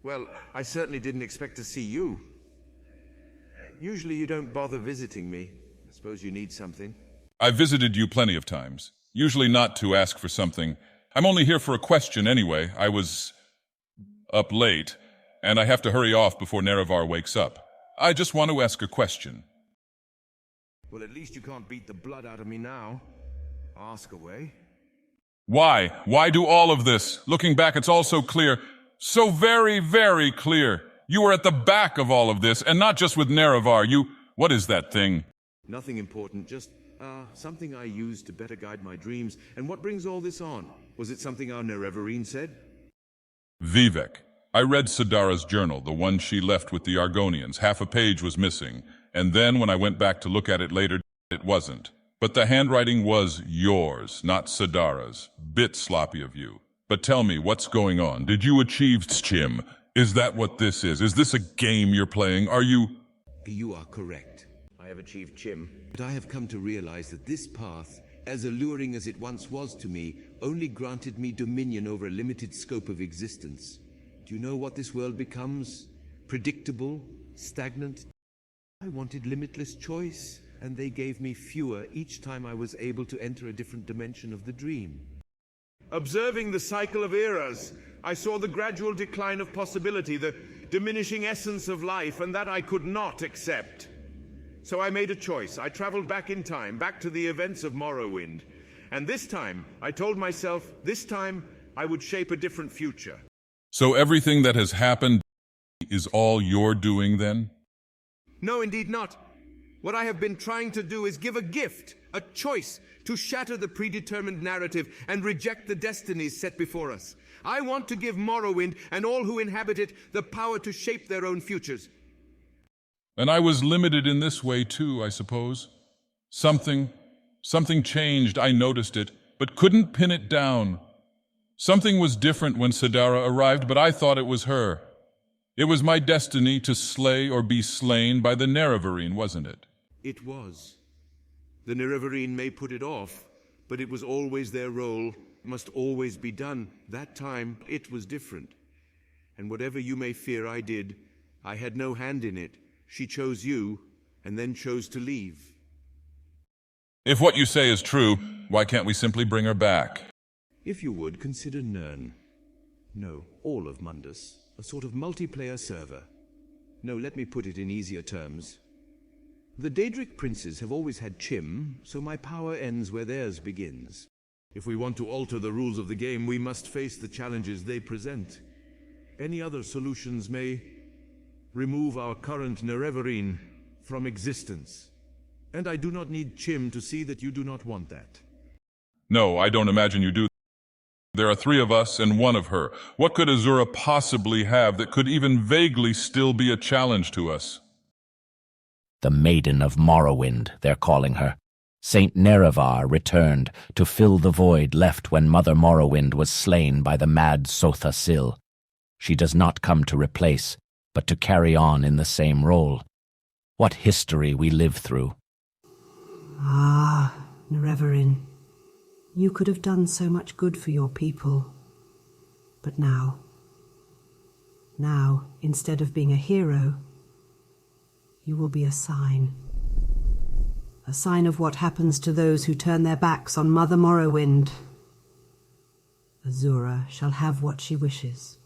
Well, I certainly didn't expect to see you. Usually you don't bother visiting me. I suppose you need something. I've visited you plenty of times. Usually not to ask for something. I'm only here for a question anyway. I was up late, and I have to hurry off before Nerevar wakes up. I just want to ask a question. Well, at least you can't beat the blood out of me now. Ask away. Why? Why do all of this? Looking back, it's all so clear. So very, very clear. You were at the back of all of this, and not just with Nerevar. What is that thing? Nothing important, just, something I used to better guide my dreams. And what brings all this on? Was it something our Nerevarine said? Vivec. I read Sidara's journal, the one she left with the Argonians. Half a page was missing, and then when I went back to look at it later, it wasn't. But the handwriting was yours, not Sidara's. Bit sloppy of you. But tell me, what's going on? Did you achieve Chim? Is that what this is? Is this a game you're playing? Are you... You are correct. I have achieved Chim. But I have come to realize that this path, as alluring as it once was to me, only granted me dominion over a limited scope of existence. Do you know what this world becomes? Predictable? Stagnant? I wanted limitless choice, and they gave me fewer each time I was able to enter a different dimension of the dream. Observing the cycle of eras, I saw the gradual decline of possibility, the diminishing essence of life, and that I could not accept. So I made a choice. I traveled back in time, back to the events of Morrowind. And this time, I told myself, this time, I would shape a different future. So everything that has happened is all you're doing then? No, indeed not. What I have been trying to do is give a gift, a choice, to shatter the predetermined narrative and reject the destinies set before us. I want to give Morrowind and all who inhabit it the power to shape their own futures. And I was limited in this way too, I suppose. Something changed, I noticed it, but couldn't pin it down. Something was different when Sidara arrived, but I thought it was her. It was my destiny to slay or be slain by the Nerevarine, wasn't it? It was. The Nerevarine may put it off, but it was always their role, must always be done. That time, it was different. And whatever you may fear I did, I had no hand in it. She chose you, and then chose to leave. If what you say is true, why can't we simply bring her back? If you would, consider Nirn. No, all of Mundus. A sort of multiplayer server. No, let me put it in easier terms. The Daedric princes have always had Chim, so my power ends where theirs begins. If we want to alter the rules of the game, we must face the challenges they present. Any other solutions may remove our current Nerevarine from existence. And I do not need Chim to see that you do not want that. No, I don't imagine you do. There are 3 of us and 1 of her. What could Azura possibly have that could even vaguely still be a challenge to us? The Maiden of Morrowind, they're calling her. Saint Nerevar returned to fill the void left when Mother Morrowind was slain by the mad Sotha Sil. She does not come to replace, but to carry on in the same role. What history we live through. Ah, Nerevarine. You could have done so much good for your people. But now, instead of being a hero, you will be a sign. A sign of what happens to those who turn their backs on Mother Morrowind. Azura shall have what she wishes.